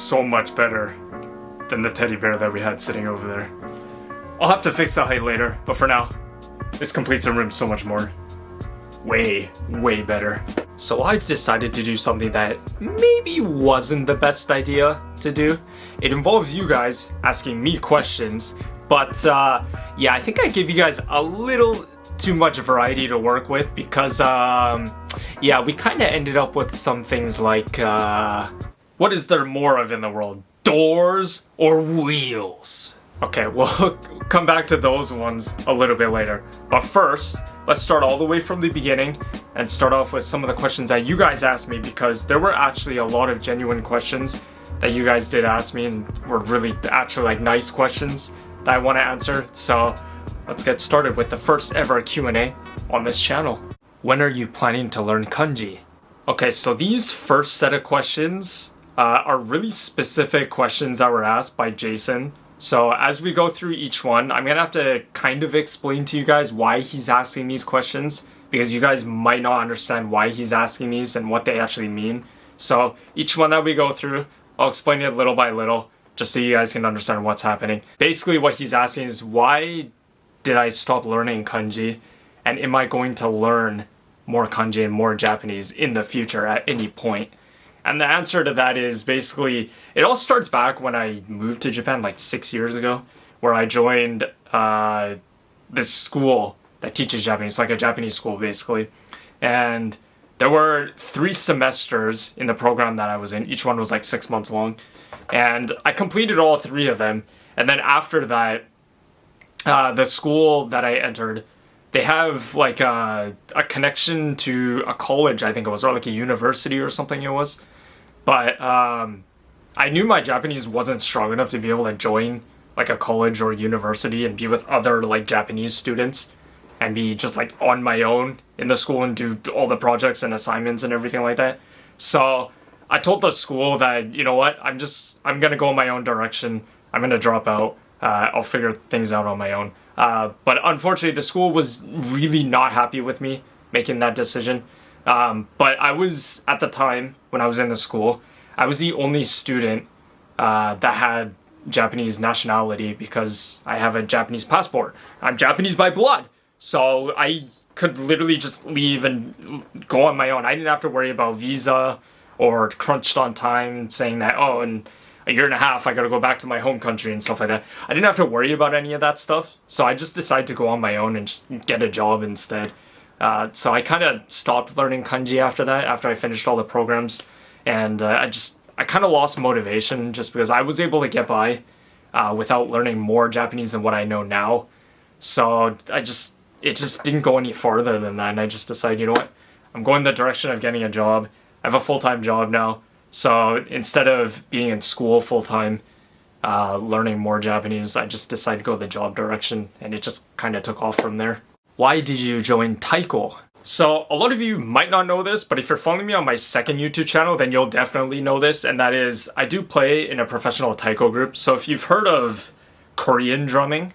so much better than the teddy bear that we had sitting over there. I'll have to fix the height later, but for now, this completes the room so much more. Way better. So I've decided to do something that maybe wasn't the best idea to do. It involves you guys asking me questions, but yeah, I think I gave you guys a little too much variety to work with because yeah, we kind of ended up with some things like what is there more of in the world? Doors or wheels? Okay, we'll come back to those ones a little bit later. But first, let's start all the way from the beginning and start off with some of the questions that you guys asked me, because there were actually a lot of genuine questions that you guys did ask me and were really actually like nice questions that I want to answer. So let's get started with the first ever Q&A on this channel. When are you planning to learn kanji? Okay, so these first set of questions are really specific questions that were asked by Jason. So as we go through each one, I'm gonna have to kind of explain to you guys why he's asking these questions, because you guys might not understand why he's asking these and what they actually mean. So each one that we go through, I'll explain it little by little, just so you guys can understand what's happening. Basically what he's asking is, why did I stop learning kanji? And am I going to learn more kanji and more Japanese in the future at any point? And the answer to that is basically, it all starts back when I moved to Japan like 6 years ago, where I joined this school that teaches Japanese, like a Japanese school basically. And there were 3 semesters in the program that I was in. Each one was like 6 months long. And I completed all 3 of them. And then after that, the school that I entered, they have like a connection to a college, I think it was, or like a university or something it was. But I knew my Japanese wasn't strong enough to be able to join like a college or a university and be with other like Japanese students and be just like on my own in the school and do all the projects and assignments and everything like that. So I told the school that, you know what, I'm gonna go in my own direction. I'm gonna drop out. I'll figure things out on my own. But unfortunately, the school was really not happy with me making that decision. But I was, at the time, when I was in the school, I was the only student that had Japanese nationality because I have a Japanese passport. I'm Japanese by blood. So I could literally just leave and go on my own. I didn't have to worry about visa or crunched on time saying that, oh, in a year and a half, I gotta go back to my home country and stuff like that. I didn't have to worry about any of that stuff. So I just decided to go on my own and just get a job instead. So I kind of stopped learning kanji after that, after I finished all the programs. And I kind of lost motivation just because I was able to get by without learning more Japanese than what I know now. So it just didn't go any farther than that. And I just decided, you know what, I'm going the direction of getting a job. I have a full-time job now. So instead of being in school full-time, learning more Japanese, I just decided to go the job direction, and it just kind of took off from there. Why did you join Taiko? So a lot of you might not know this, but if you're following me on my second YouTube channel, then you'll definitely know this, and that is I do play in a professional Taiko group. So if you've heard of Korean drumming,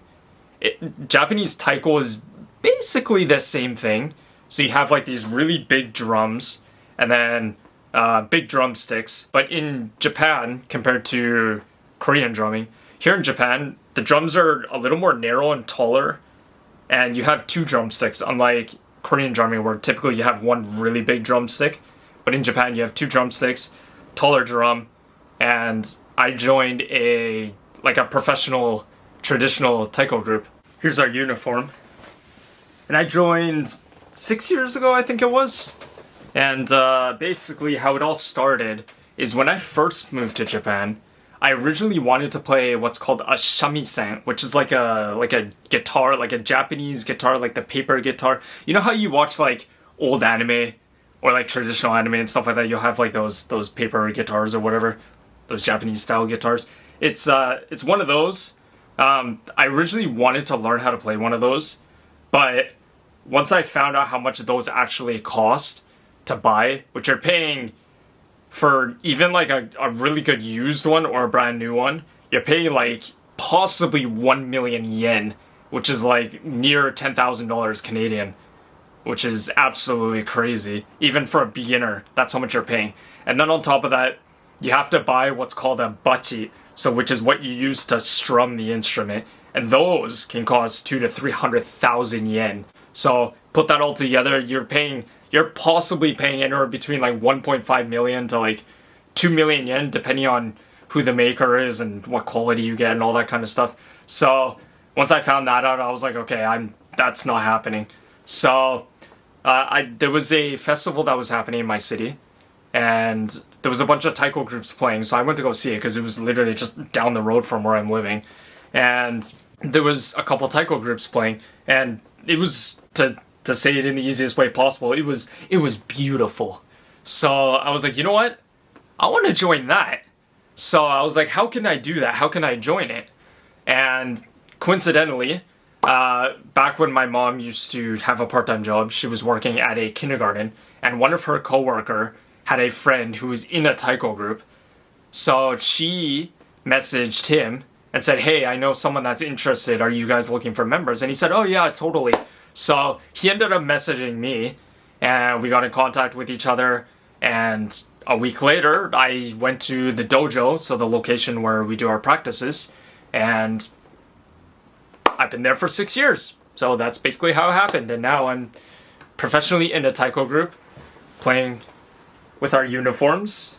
Japanese Taiko is basically the same thing. So you have like these really big drums, and then big drumsticks. But in Japan, compared to Korean drumming, here in Japan, the drums are a little more narrow and taller, and you have 2 drumsticks, unlike Korean drumming where typically you have one really big drumstick. But in Japan, you have 2 drumsticks, taller drum, and I joined a professional traditional Taiko group. Here's our uniform. And I joined 6 years ago, I think it was. And basically how it all started is when I first moved to Japan, I originally wanted to play what's called a shamisen, which is like a guitar, like a Japanese guitar, like the paper guitar. You know how you watch like old anime or like traditional anime and stuff like that? You'll have like those paper guitars or whatever, those Japanese style guitars. It's one of those. I originally wanted to learn how to play one of those, but once I found out how much those actually cost to buy, which you're paying for even like a really good used one or a brand new one, you're paying like possibly 1 million yen, which is like near $10,000 Canadian, which is absolutely crazy. Even for a beginner, that's how much you're paying. And then on top of that, you have to buy what's called a bachi, so which is what you use to strum the instrument, and those can cost 200,000 to 300,000 yen. So put that all together, you're possibly paying anywhere between like 1.5 million to like 2 million yen, depending on who the maker is and what quality you get and all that kind of stuff. So once I found that out, I was like, okay, that's not happening. So there was a festival that was happening in my city, and there was a bunch of taiko groups playing, so I went to go see it because it was literally just down the road from where I'm living. And there was a couple taiko groups playing, and it was, to say it in the easiest way possible, it was beautiful. So I was like, you know what? I want to join that. So I was like, how can I do that? How can I join it? And coincidentally, back when my mom used to have a part-time job, she was working at a kindergarten, and one of her coworker had a friend who was in a taiko group. So she messaged him and said, hey, I know someone that's interested. Are you guys looking for members? And he said, oh yeah, totally. So he ended up messaging me, and we got in contact with each other. And a week later, I went to the dojo, so the location where we do our practices, and I've been there for 6 years. So that's basically how it happened. And now I'm professionally in a taiko group, playing with our uniforms,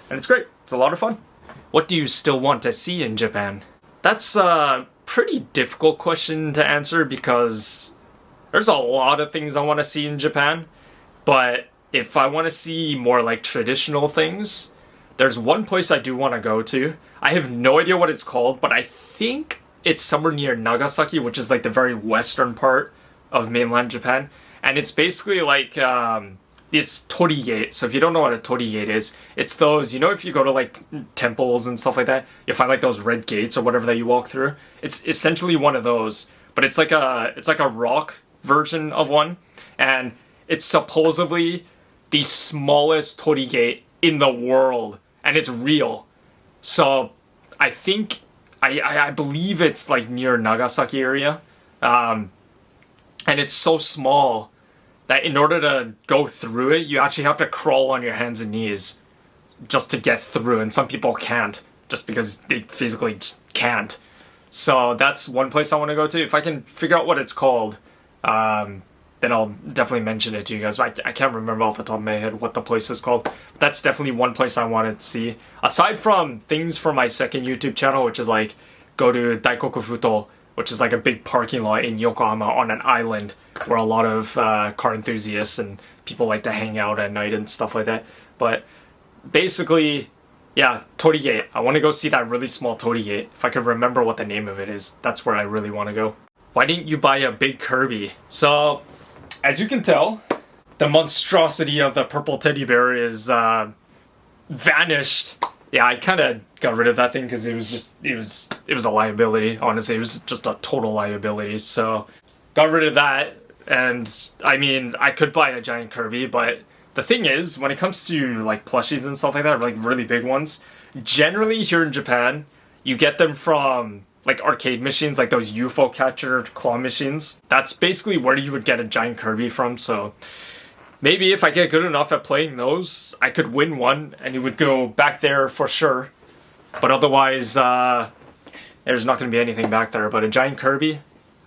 and it's great. It's a lot of fun. What do you still want to see in Japan? That's a pretty difficult question to answer because there's a lot of things I want to see in Japan, but if I want to see more like traditional things, there's one place I do want to go to. I have no idea what it's called, but I think it's somewhere near Nagasaki, which is like the very western part of mainland Japan. And it's basically like this torii-gate. So if you don't know what a torii-gate is, it's those, you know, if you go to like temples and stuff like that, you find like those red gates or whatever that you walk through. It's essentially one of those, but it's like a rock version of one, and it's supposedly the smallest torii-gate in the world, and it's real. So I think I believe it's like near Nagasaki area, and it's so small that in order to go through it, you actually have to crawl on your hands and knees just to get through, and some people can't just because they physically just can't. So that's one place I want to go to. If I can figure out what it's called, then I'll definitely mention it to you guys. I can't remember off the top of my head what the place is called. But that's definitely one place I wanted to see. Aside from things for my second YouTube channel, which is like go to Daikoku Futo, which is like a big parking lot in Yokohama on an island where a lot of car enthusiasts and people like to hang out at night and stuff like that. But basically, yeah, torii-gate. I want to go see that really small torii-gate. If I could remember what the name of it is, that's where I really want to go. Why didn't you buy a big Kirby? So, as you can tell, the monstrosity of the purple teddy bear is vanished. Yeah, I kind of got rid of that thing because it was a liability. Honestly, it was just a total liability. So, got rid of that. And I mean, I could buy a giant Kirby, but the thing is, when it comes to like plushies and stuff like that, like really big ones, generally here in Japan, you get them from like arcade machines, like those UFO catcher claw machines. That's basically where you would get a giant Kirby from. So maybe if I get good enough at playing those, I could win one and it would go back there for sure. But otherwise, there's not going to be anything back there. But a giant Kirby,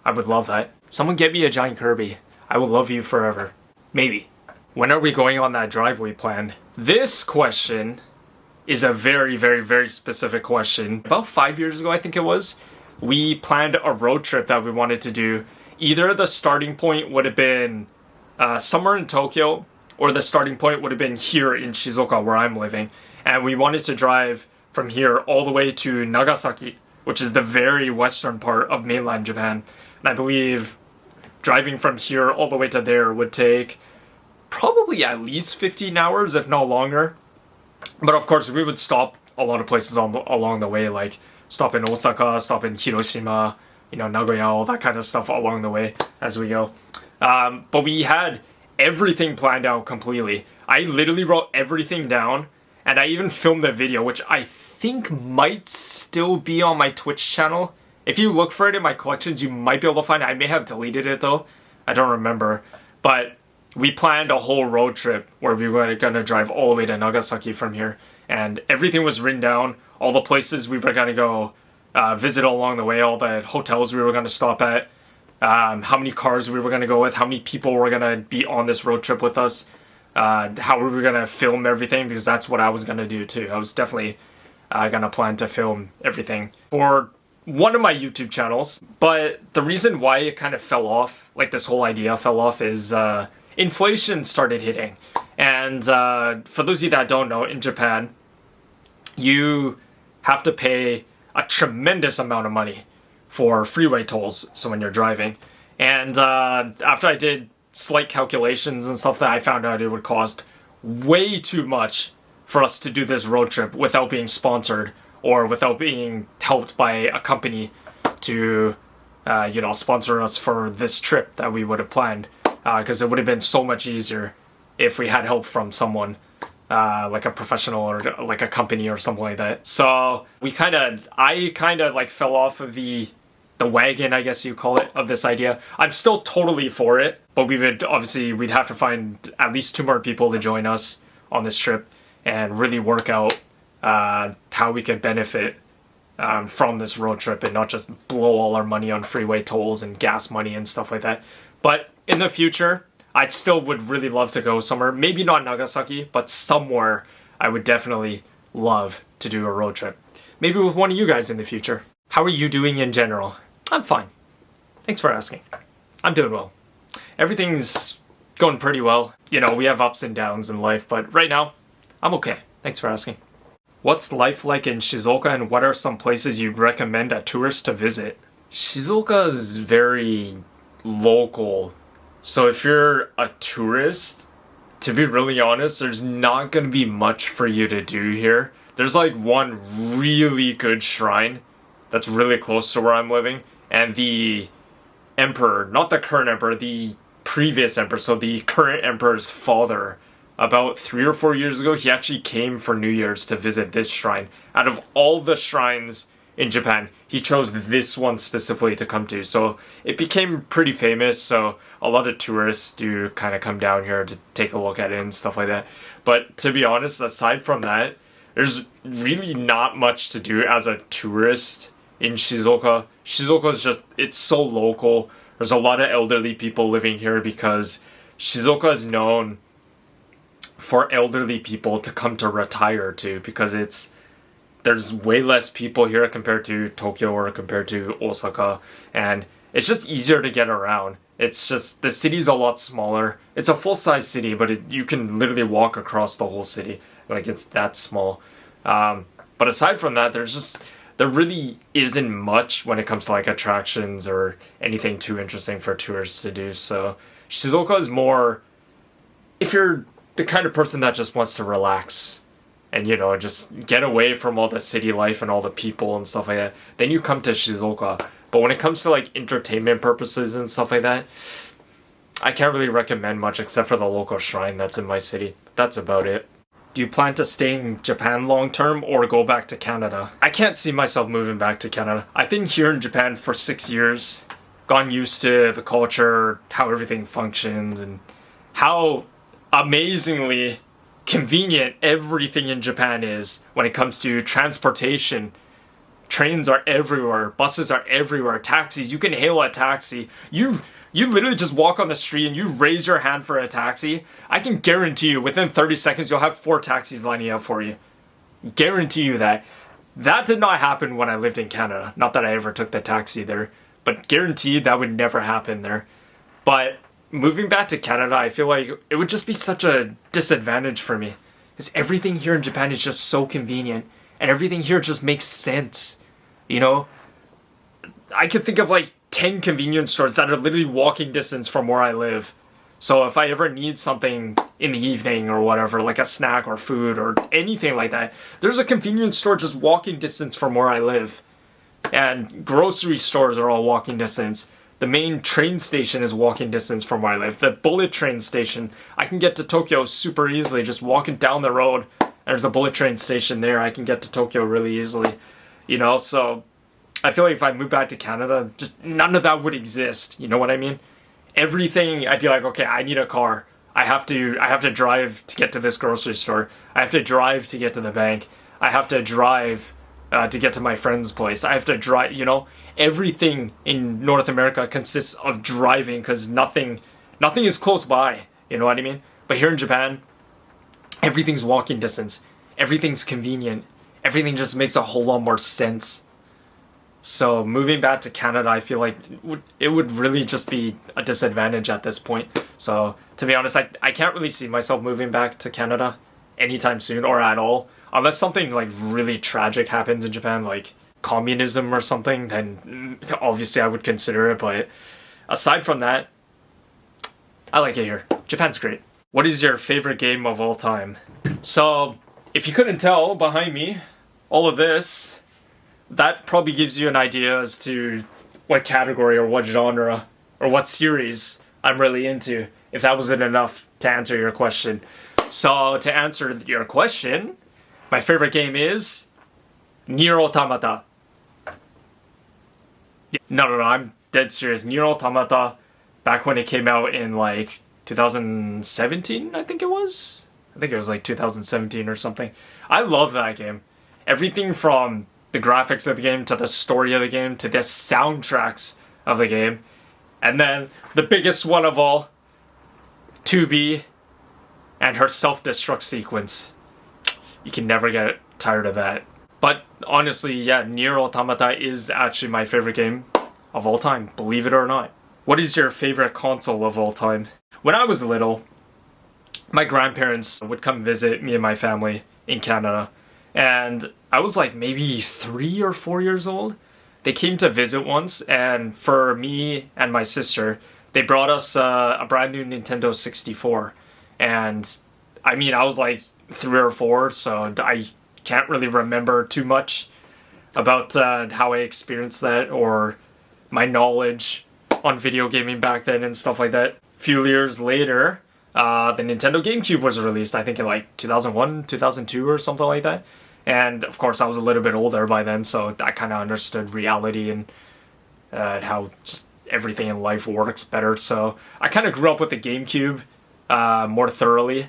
I would love that. Someone get me a giant Kirby. I will love you forever. Maybe. When are we going on that drive we planned? This question is a very, very, very specific question. About 5 years ago, I think it was, we planned a road trip that we wanted to do. Either the starting point would have been somewhere in Tokyo, or the starting point would have been here in Shizuoka, where I'm living. And we wanted to drive from here all the way to Nagasaki, which is the very western part of mainland Japan. And I believe driving from here all the way to there would take probably at least 15 hours, if not longer. But of course, we would stop a lot of places along the way, like stop in Osaka, stop in Hiroshima, Nagoya, all that kind of stuff along the way as we go. But we had everything planned out completely. I literally wrote everything down, and I even filmed a video, which I think might still be on my Twitch channel. If you look for it in my collections, you might be able to find it. I may have deleted it though. I don't remember. But we planned a whole road trip where we were going to drive all the way to Nagasaki from here. And everything was written down, all the places we were going to go visit along the way, all the hotels we were going to stop at, how many cars we were going to go with, how many people were going to be on this road trip with us, how we were going to film everything, because that's what I was going to do too. I was definitely going to plan to film everything for one of my YouTube channels. But the reason why it kind of fell off, like this whole idea fell off, is inflation started hitting. And for those of you that don't know, in Japan, you have to pay a tremendous amount of money for freeway tolls, so when you're driving. And after I did slight calculations and stuff, that I found out it would cost way too much for us to do this road trip without being sponsored or without being helped by a company to sponsor us for this trip that we would have planned, because it would have been so much easier if we had help from someone like a professional or like a company or something like that. So I kind of like fell off of the wagon, I guess you call it, of this idea. I'm still totally for it, but we'd have to find at least 2 more people to join us on this trip and really work out how we could benefit from this road trip and not just blow all our money on freeway tolls and gas money and stuff like that. But in the future, I still would really love to go somewhere. Maybe not Nagasaki, but somewhere I would definitely love to do a road trip. Maybe with one of you guys in the future. How are you doing in general? I'm fine. Thanks for asking. I'm doing well. Everything's going pretty well. You know, we have ups and downs in life, but right now, I'm okay. Thanks for asking. What's life like in Shizuoka, and what are some places you'd recommend a tourist to visit? Shizuoka is very local. So if you're a tourist, to be really honest, there's not going to be much for you to do here. There's like one really good shrine that's really close to where I'm living. And the emperor, not the current emperor, the previous emperor, so the current emperor's father, about 3 or 4 years ago, he actually came for New Year's to visit this shrine. Out of all the shrines in Japan, he chose this one specifically to come to. So it became pretty famous, so a lot of tourists do kind of come down here to take a look at it and stuff like that. But to be honest, aside from that, there's really not much to do as a tourist in Shizuoka. Shizuoka is just, it's so local. There's a lot of elderly people living here because Shizuoka is known for elderly people to come to retire to, because there's way less people here compared to Tokyo or compared to Osaka, and it's just easier to get around. It's just, the city's a lot smaller. It's a full-size city, but you can literally walk across the whole city. Like, it's that small. But aside from that, there really isn't much when it comes to like attractions or anything too interesting for tourists to do. So Shizuoka is more, if you're the kind of person that just wants to relax and, just get away from all the city life and all the people and stuff like that, then you come to Shizuoka. But when it comes to like entertainment purposes and stuff like that, I can't really recommend much except for the local shrine that's in my city. That's about it. Do you plan to stay in Japan long term or go back to Canada? I can't see myself moving back to Canada. I've been here in Japan for 6 years, gotten used to the culture, how everything functions, and how amazingly convenient everything in Japan is when it comes to transportation. Trains are everywhere, buses are everywhere, taxis, you can hail a taxi. You literally just walk on the street and you raise your hand for a taxi. I can guarantee you within 30 seconds you'll have 4 taxis lining up for you. Guarantee you that. That did not happen when I lived in Canada. Not that I ever took the taxi there, but guaranteed that would never happen there. But moving back to Canada, I feel like it would just be such a disadvantage for me, because everything here in Japan is just so convenient and everything here just makes sense. I could think of like 10 convenience stores that are literally walking distance from where I live. So if I ever need something in the evening or whatever, like a snack or food or anything like that, there's a convenience store just walking distance from where I live. And grocery stores are all walking distance. The main train station is walking distance from where I live. The bullet train station, I can get to Tokyo super easily just walking down the road. There's a bullet train station there. I can get to Tokyo really easily. So I feel like if I moved back to Canada, just none of that would exist. You know what I mean? Everything, I'd be like, okay, I need a car. I have to drive to get to this grocery store. I have to drive to get to the bank. I have to drive to get to my friend's place. I have to drive, everything in North America consists of driving because nothing is close by. You know what I mean? But here in Japan, everything's walking distance. Everything's convenient. Everything just makes a whole lot more sense. So moving back to Canada, I feel like it would really just be a disadvantage at this point. So to be honest, I can't really see myself moving back to Canada anytime soon or at all. Unless something like really tragic happens in Japan, like communism or something, then obviously I would consider it. But aside from that, I like it here. Japan's great. What is your favorite game of all time? So if you couldn't tell behind me, all of this, that probably gives you an idea as to what category or what genre or what series I'm really into, if that wasn't enough to answer your question. So to answer your question, my favorite game is Nier Automata. No, I'm dead serious. Nier Automata, back when it came out in like 2017, I think it was. I think it was like 2017 or something. I love that game. Everything from the graphics of the game, to the story of the game, to the soundtracks of the game. And then, the biggest one of all, 2B and her self-destruct sequence. You can never get tired of that. But honestly, yeah, Nier Automata is actually my favorite game of all time, believe it or not. What is your favorite console of all time? When I was little, my grandparents would come visit me and my family in Canada. And I was like maybe 3 or 4 years old. They came to visit once, and for me and my sister, they brought us a brand new Nintendo 64. And I mean, I was like 3 or 4, so I can't really remember too much about how I experienced that or my knowledge on video gaming back then and stuff like that. A few years later, the Nintendo GameCube was released, I think in like 2001, 2002 or something like that. And of course I was a little bit older by then, so I kind of understood reality and how just everything in life works better. So I kind of grew up with the GameCube more thoroughly.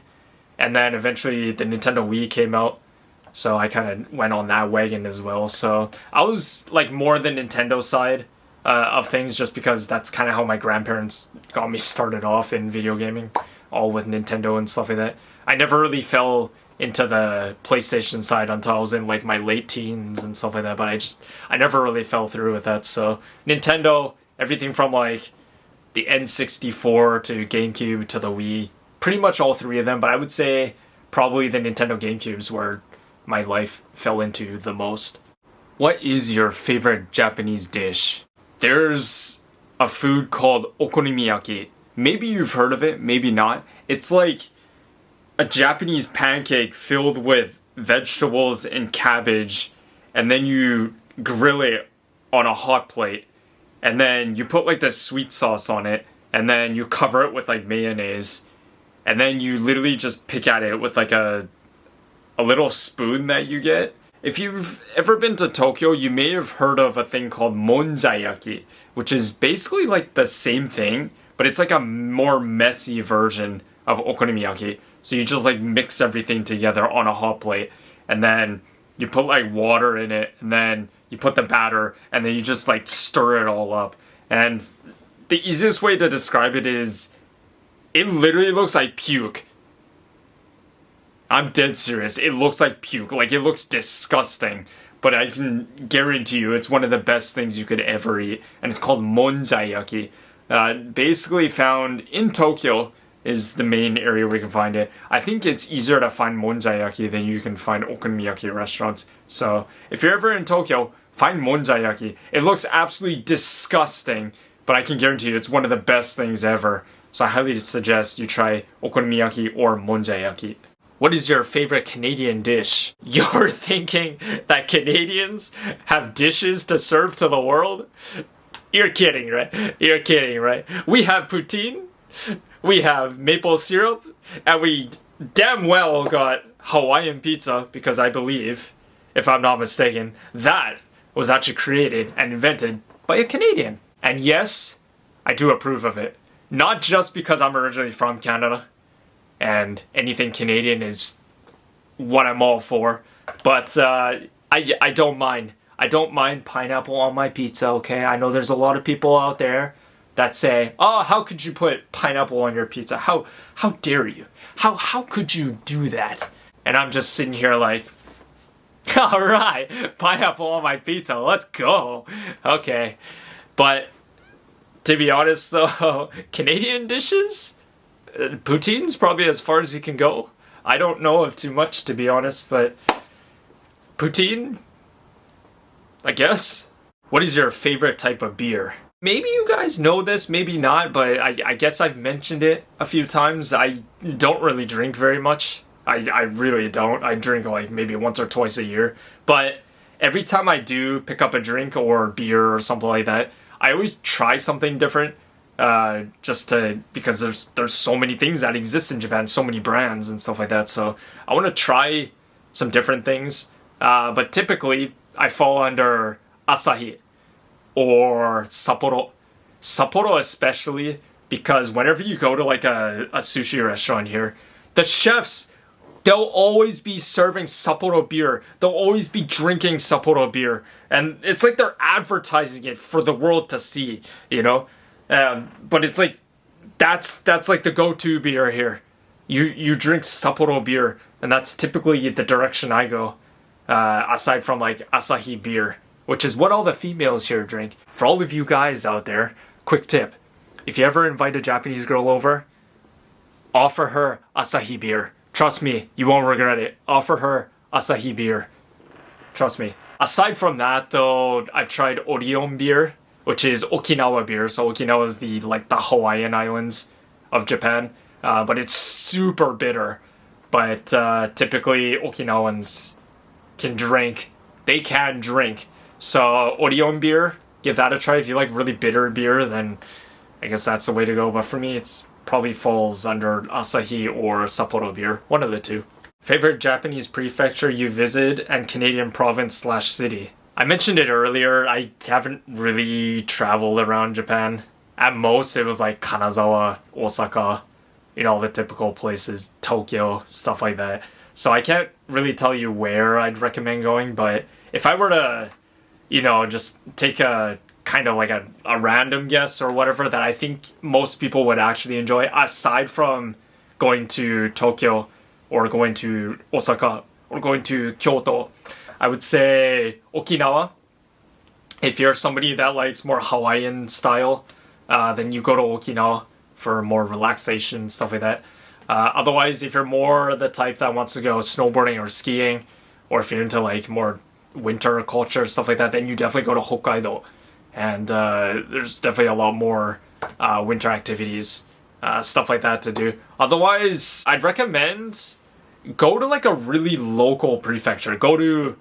And then eventually the Nintendo Wii came out, so I kind of went on that wagon as well. So I was like more the Nintendo side of things, just because that's kind of how my grandparents got me started off in video gaming, all with Nintendo and stuff like that. I never really fell into the PlayStation side until I was in like my late teens and stuff like that, but I never really fell through with that. So Nintendo, everything from like the N64 to GameCube to the Wii, pretty much all three of them, but I would say probably the Nintendo GameCube's where my life fell into the most. What is your favorite Japanese dish? There's a food called okonomiyaki. Maybe you've heard of it, maybe not. It's like a Japanese pancake filled with vegetables and cabbage, and then you grill it on a hot plate, and then you put like the sweet sauce on it, and then you cover it with like mayonnaise, and then you literally just pick at it with like a little spoon that you get. If you've ever been to Tokyo, you may have heard of a thing called monjayaki, which is basically like the same thing, but it's like a more messy version of okonomiyaki. So you just like mix everything together on a hot plate, and then you put like water in it, and then you put the batter, and then you just like stir it all up. And the easiest way to describe it is, it literally looks like puke. I'm dead serious. It looks like puke. Like, it looks disgusting. But I can guarantee you it's one of the best things you could ever eat. And it's called monjayaki. Basically found in Tokyo is the main area where you can find it. I think it's easier to find monjayaki than you can find okonomiyaki restaurants. So, if you're ever in Tokyo, find monjayaki. It looks absolutely disgusting, but I can guarantee you it's one of the best things ever. So I highly suggest you try okonomiyaki or monjayaki. What is your favorite Canadian dish? You're thinking that Canadians have dishes to serve to the world? You're kidding, right? You're kidding, right? We have poutine, we have maple syrup, and we damn well got Hawaiian pizza, because I believe, if I'm not mistaken, that was actually created and invented by a Canadian. And yes, I do approve of it. Not just because I'm originally from Canada, and anything Canadian is what I'm all for. But I don't mind. I don't mind pineapple on my pizza, okay? I know there's a lot of people out there that say, "Oh, how could you put pineapple on your pizza? How dare you? How could you do that?" And I'm just sitting here like, all right, pineapple on my pizza, let's go. Okay. But to be honest, though, Canadian dishes, poutine's probably as far as you can go. I don't know of too much, to be honest, but poutine, I guess. What is your favorite type of beer? Maybe you guys know this, maybe not, but I guess I've mentioned it a few times. I don't really drink very much. I really don't. I drink like maybe once or twice a year. But every time I do pick up a drink or beer or something like that, I always try something different. Because there's so many things that exist in Japan, so many brands and stuff like that. So I want to try some different things. But typically I fall under Asahi or Sapporo. Sapporo especially, because whenever you go to like a sushi restaurant here, the chefs, they'll always be serving Sapporo beer. They'll always be drinking Sapporo beer. And it's like they're advertising it for the world to see, you know? But it's like, that's like the go-to beer here. You drink Sapporo beer, and that's typically the direction I go. Aside from like Asahi beer, which is what all the females here drink. For all of you guys out there, quick tip. If you ever invite a Japanese girl over, offer her Asahi beer. Trust me, you won't regret it. Offer her Asahi beer. Trust me. Aside from that, though, I've tried Orion beer, which is Okinawa beer. So Okinawa is the Hawaiian islands of Japan. But it's super bitter. But typically Okinawans can drink. They can drink. So Orion beer, give that a try. If you like really bitter beer, then I guess that's the way to go. But for me, it's probably falls under Asahi or Sapporo beer. One of the two. Favorite Japanese prefecture you visited and Canadian province/city? I mentioned it earlier. I haven't really traveled around Japan. At most, it was like Kanazawa, Osaka, all the typical places, Tokyo, stuff like that. So I can't really tell you where I'd recommend going, but if I were to, just take a kind of like a random guess or whatever that I think most people would actually enjoy, aside from going to Tokyo or going to Osaka or going to Kyoto, I would say Okinawa. If you're somebody that likes more Hawaiian style, then you go to Okinawa for more relaxation, stuff like that. Otherwise, if you're more the type that wants to go snowboarding or skiing, or if you're into like more winter culture, stuff like that, then you definitely go to Hokkaido. And there's definitely a lot more winter activities, stuff like that to do. Otherwise, I'd recommend go to like a really local prefecture. Go to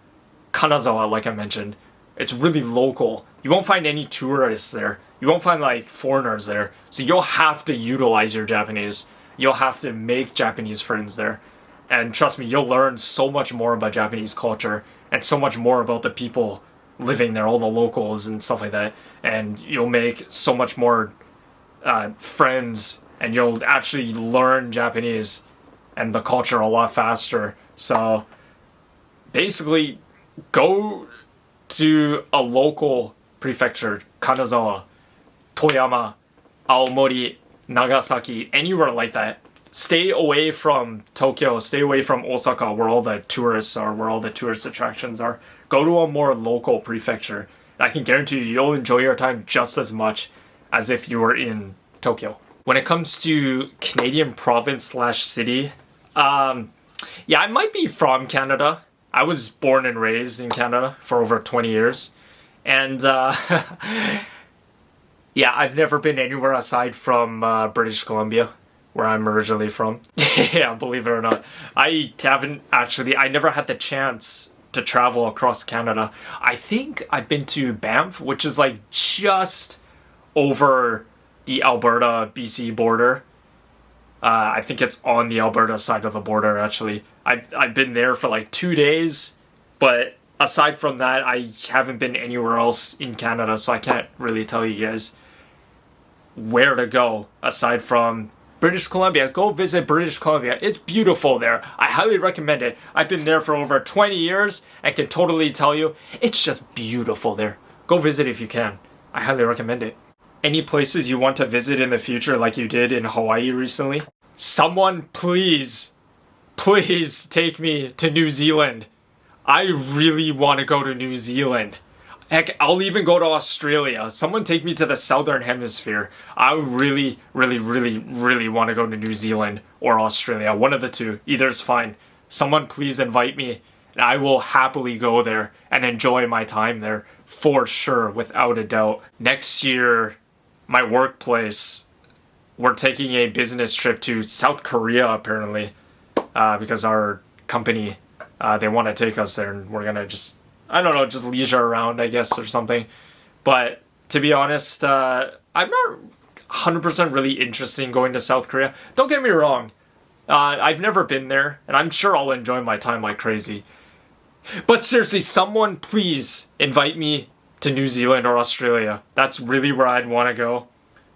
Kanazawa, like I mentioned. It's really local. You won't find any tourists there. You won't find like foreigners there. So you'll have to utilize your Japanese. You'll have to make Japanese friends there. And trust me, you'll learn so much more about Japanese culture and so much more about the people living there, all the locals and stuff like that. And you'll make so much more friends, and you'll actually learn Japanese and the culture a lot faster. So basically, go to a local prefecture, Kanazawa, Toyama, Aomori, Nagasaki, anywhere like that. Stay away from Tokyo, stay away from Osaka, where all the tourists are, where all the tourist attractions are. Go to a more local prefecture. I can guarantee you, you'll enjoy your time just as much as if you were in Tokyo. When it comes to Canadian province/city, yeah, I might be from Canada. I was born and raised in Canada for over 20 years. And yeah, I've never been anywhere aside from British Columbia, where I'm originally from. Yeah, believe it or not. I never had the chance to travel across Canada. I think I've been to Banff, which is like just over the Alberta-BC border. I think it's on the Alberta side of the border, actually. I've been there for like 2 days, but aside from that, I haven't been anywhere else in Canada, so I can't really tell you guys where to go aside from British Columbia, go visit British Columbia. It's beautiful there. I highly recommend it. I've been there for over 20 years and can totally tell you, it's just beautiful there. Go visit if you can. I highly recommend it. Any places you want to visit in the future like you did in Hawaii recently? Someone please take me to New Zealand. I really want to go to New Zealand. Heck, I'll even go to Australia. Someone take me to the Southern Hemisphere. I really want to go to New Zealand or Australia. One of the two. Either is fine. Someone please invite me, and I will happily go there and enjoy my time there for sure, without a doubt. Next year, my workplace, we're taking a business trip to South Korea apparently, because our company, they want to take us there, and we're gonna just, I don't know, just leisure around, I guess, or something. But to be honest, I'm not 100% really interested in going to South Korea. Don't get me wrong. I've never been there, and I'm sure I'll enjoy my time like crazy. But seriously, someone please invite me to New Zealand or Australia. That's really where I'd want to go.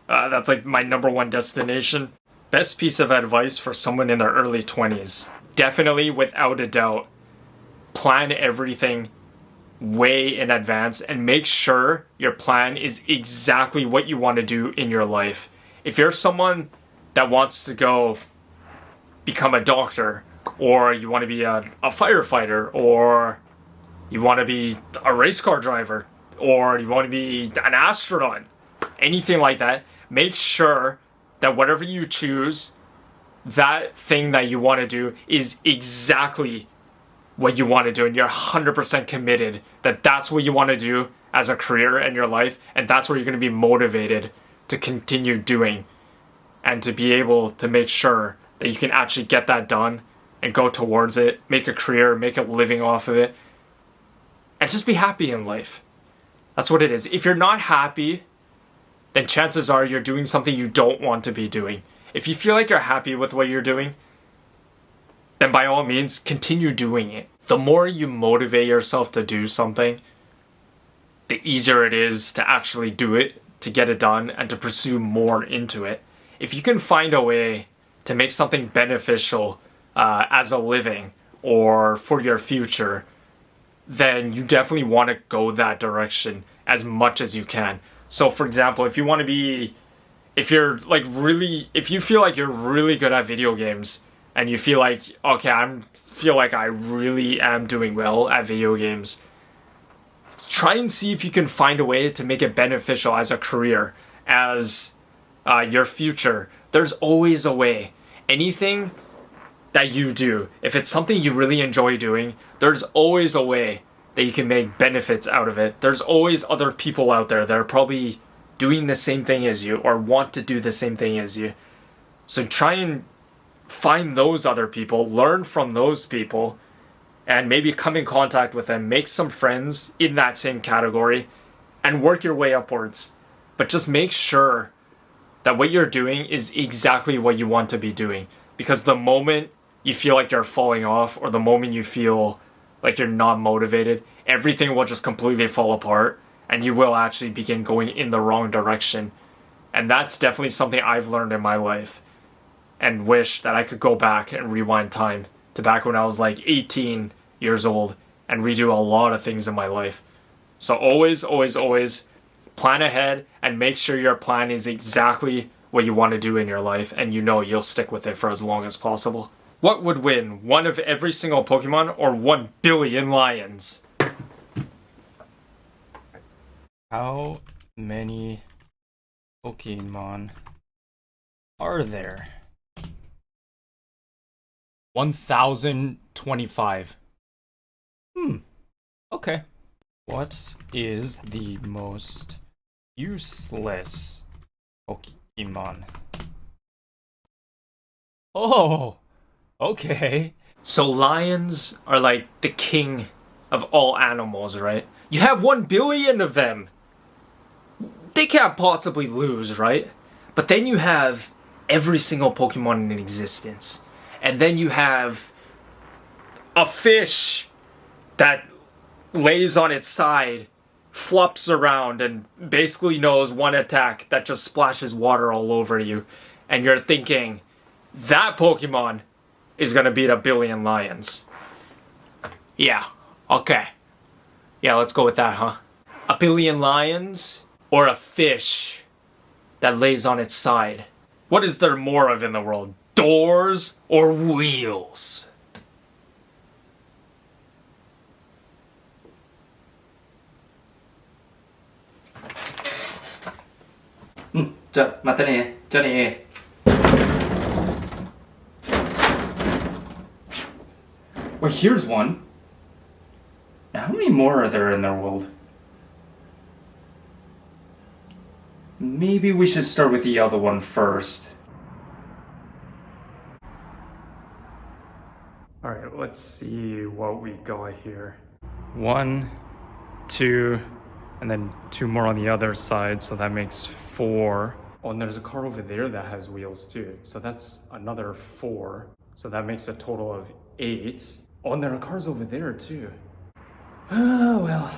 That's like my number one destination. Best piece of advice for someone in their early 20s. Definitely, without a doubt, plan everything way in advance and make sure your plan is exactly what you want to do in your life. If you're someone that wants to go become a doctor, or you want to be a firefighter, or you want to be a race car driver, or you want to be an astronaut, anything like that, make sure that whatever you choose, that thing that you want to do is exactly what you want to do, and you're 100% committed that that's what you want to do as a career in your life, and that's what you're going to be motivated to continue doing, and to be able to make sure that you can actually get that done and go towards it, make a career, make a living off of it, and just be happy in life. That's what it is. If you're not happy, then chances are you're doing something you don't want to be doing. If you feel like you're happy with what you're doing, then by all means, continue doing it. The more you motivate yourself to do something, the easier it is to actually do it, to get it done, and to pursue more into it. If you can find a way to make something beneficial as a living or for your future, then you definitely want to go that direction as much as you can. So for example, if you want to be, if you feel like you're really good at video games, and you feel like, okay, I really am doing well at video games, try and see if you can find a way to make it beneficial as a career, as your future. There's always a way. Anything that you do, if it's something you really enjoy doing, there's always a way that you can make benefits out of it. There's always other people out there that are probably doing the same thing as you, or want to do the same thing as you. So try and find those other people, learn from those people, and maybe come in contact with them, make some friends in that same category, and work your way upwards. But just make sure that what you're doing is exactly what you want to be doing. Because the moment you feel like you're falling off, or the moment you feel like you're not motivated, everything will just completely fall apart, and you will actually begin going in the wrong direction. And that's definitely something I've learned in my life, and wish that I could go back and rewind time to back when I was like 18 years old and redo a lot of things in my life. So always plan ahead and make sure your plan is exactly what you want to do in your life, and you know you'll stick with it for as long as possible. What would win, one of every single Pokemon or 1 billion lions? How many Pokemon are there? 1,025. Okay. What is the most useless Pokemon? Oh, okay. So lions are like the king of all animals, right? You have 1 billion of them. They can't possibly lose, right? But then you have every single Pokemon in existence. And then you have a fish that lays on its side, flops around, and basically knows one attack that just splashes water all over you. and you're thinking, that Pokemon is gonna beat a billion lions. Yeah, okay. Yeah, let's go with that, huh? A billion lions or a fish that lays on its side? What is there more of in the world? Doors or wheels? Well, here's one. Now, how many more are there in the world? Maybe we should start with the other one first. Alright, let's see what we got here. 1, 2, and then 2 more on the other side, so that makes 4. Oh, and there's a car over there that has wheels too, so that's another 4. So that makes a total of 8. Oh, and there are cars over there too. Oh, well.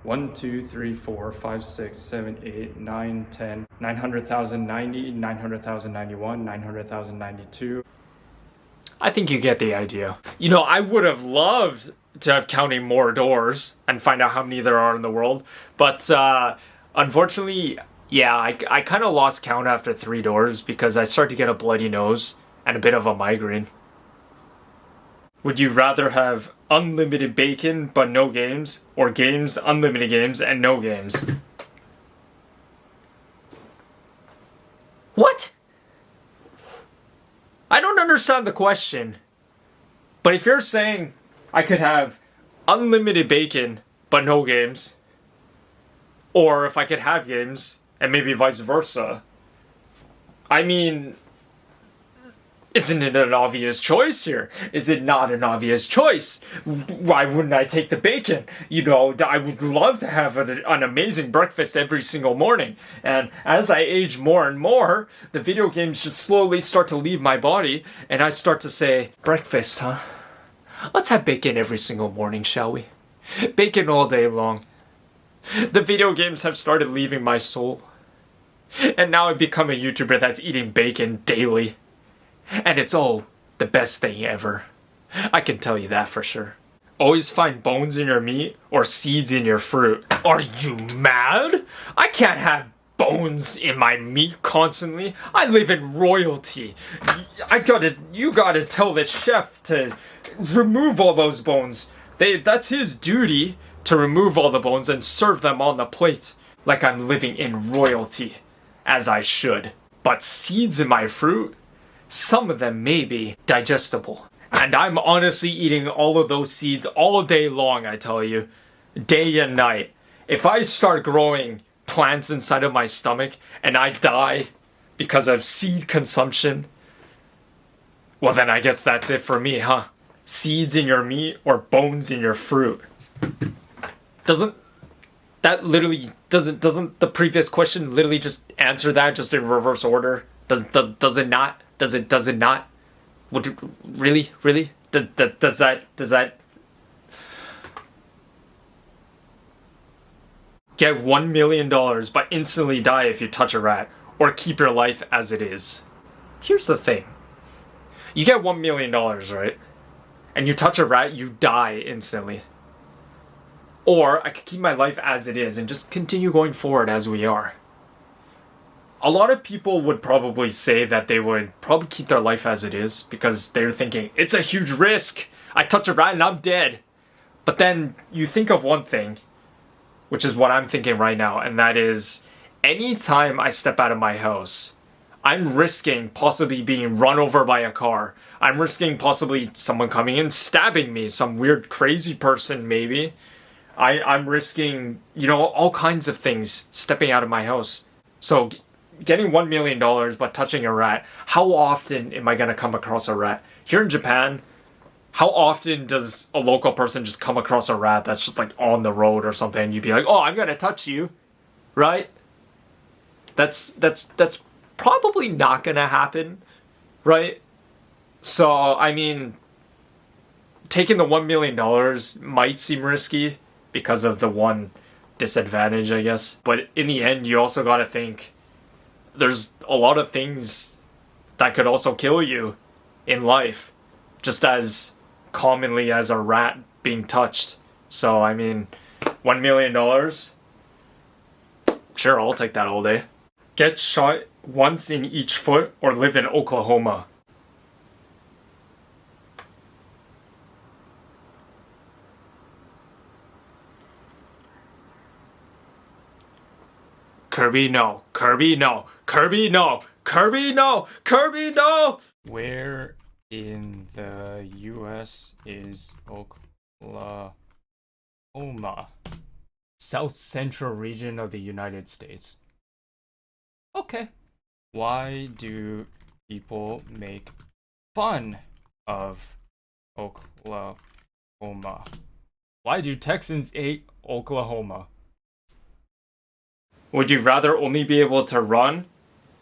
1, 2, 3, 4, 5, 6, 7, 8, 9, 10, 900,090, 900,091, 900,092. I think you get the idea. You know, I would have loved to have counting more doors and find out how many there are in the world, but unfortunately, yeah, I kind of lost count after 3 doors because I started to get a bloody nose and a bit of a migraine. Would you rather have unlimited bacon but no games, or games, unlimited games, and no games? What? I don't understand the question. But if you're saying I could have unlimited bacon but no games, or if I could have games and maybe vice versa, I mean, isn't it an obvious choice here? Is it not an obvious choice? Why wouldn't I take the bacon? You know, I would love to have an amazing breakfast every single morning. And as I age more and more, the video games just slowly start to leave my body, and I start to say, breakfast, huh? Let's have bacon every single morning, shall we? Bacon all day long. The video games have started leaving my soul. And now I've become a YouTuber that's eating bacon daily. And it's all the best thing ever. I can tell you that for sure. Always find bones in your meat or seeds in your fruit. Are you mad? I can't have bones in my meat constantly. I live in royalty. You gotta tell the chef to remove all those bones. That's his duty, to remove all the bones and serve them on the plate like I'm living in royalty, as I should. But seeds in my fruit? Some of them may be digestible. And I'm honestly eating all of those seeds all day long, I tell you. Day and night. If I start growing plants inside of my stomach and I die because of seed consumption, well then I guess that's it for me, huh? Seeds in your meat or bones in your fruit. Doesn't the previous question literally just answer that just in reverse order? Does it not? Does it not? Really? Does that get $1 million but instantly die if you touch a rat, or keep your life as it is? Here's the thing. You get $1 million, right? And you touch a rat, you die instantly. Or I could keep my life as it is and just continue going forward as we are. A lot of people would probably say that they would probably keep their life as it is because they're thinking, it's a huge risk. I touch a rat and I'm dead. But then you think of one thing, which is what I'm thinking right now, and that is, anytime I step out of my house, I'm risking possibly being run over by a car. I'm risking possibly someone coming in, stabbing me, some weird crazy person maybe. I'm risking, all kinds of things stepping out of my house. So getting $1 million but touching a rat, how often am I going to come across a rat? Here in Japan, how often does a local person just come across a rat that's just like on the road or something? You'd be like, oh, I'm going to touch you, right? That's probably not going to happen, right? So, I mean, taking the $1 million might seem risky because of the one disadvantage, I guess. But in the end, you also got to think, there's a lot of things that could also kill you in life, just as commonly as a rat being touched. So, I mean, $1 million? Sure, I'll take that all day. Get shot once in each foot or live in Oklahoma. Kirby, no. Kirby, no. Kirby, no. Kirby, no. Kirby, no. Where in the U.S. is Oklahoma? South Central region of the United States. Okay. Why do people make fun of Oklahoma? Why do Texans hate Oklahoma? Would you rather only be able to run,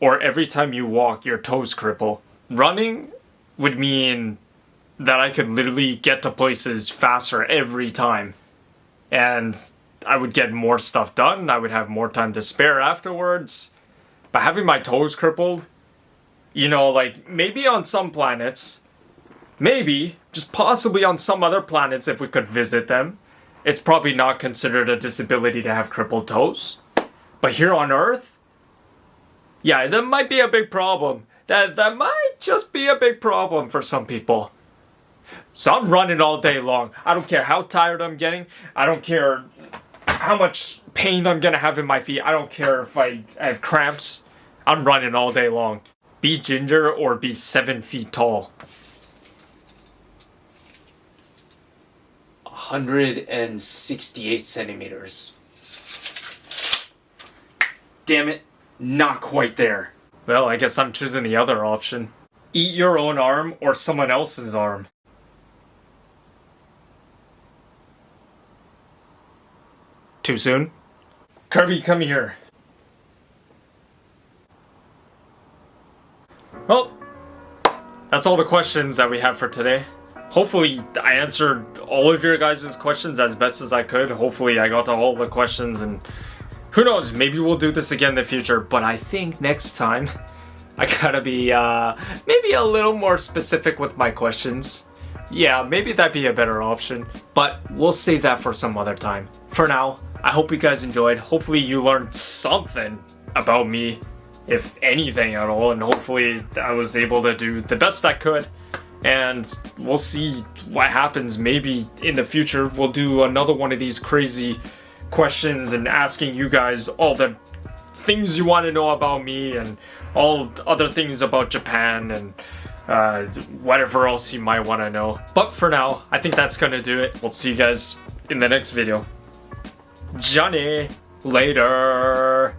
or every time you walk, your toes cripple? Running would mean that I could literally get to places faster every time. And I would get more stuff done, I would have more time to spare afterwards. But having my toes crippled, you know, like, maybe on some planets, maybe, just possibly on some other planets if we could visit them, it's probably not considered a disability to have crippled toes. But here on Earth, yeah, that might be a big problem. That might just be a big problem for some people. So I'm running all day long. I don't care how tired I'm getting. I don't care how much pain I'm gonna have in my feet. I don't care if I have cramps. I'm running all day long. Be ginger or be 7 feet tall. 168 centimeters. Damn it, not quite there. Well, I guess I'm choosing the other option. Eat your own arm or someone else's arm. Too soon? Kirby, come here. Well, that's all the questions that we have for today. Hopefully I answered all of your guys' questions as best as I could. Hopefully I got to all the questions, and who knows, maybe we'll do this again in the future, but I think next time I gotta be maybe a little more specific with my questions. Yeah, maybe that'd be a better option, but we'll save that for some other time. For now, I hope you guys enjoyed. Hopefully you learned something about me, if anything at all, and hopefully I was able to do the best I could. And we'll see what happens. Maybe in the future we'll do another one of these crazy questions and asking you guys all the things you want to know about me and all other things about Japan and whatever else you might want to know. But for now, I think that's gonna do it. We'll see you guys in the next video. Johnny, later.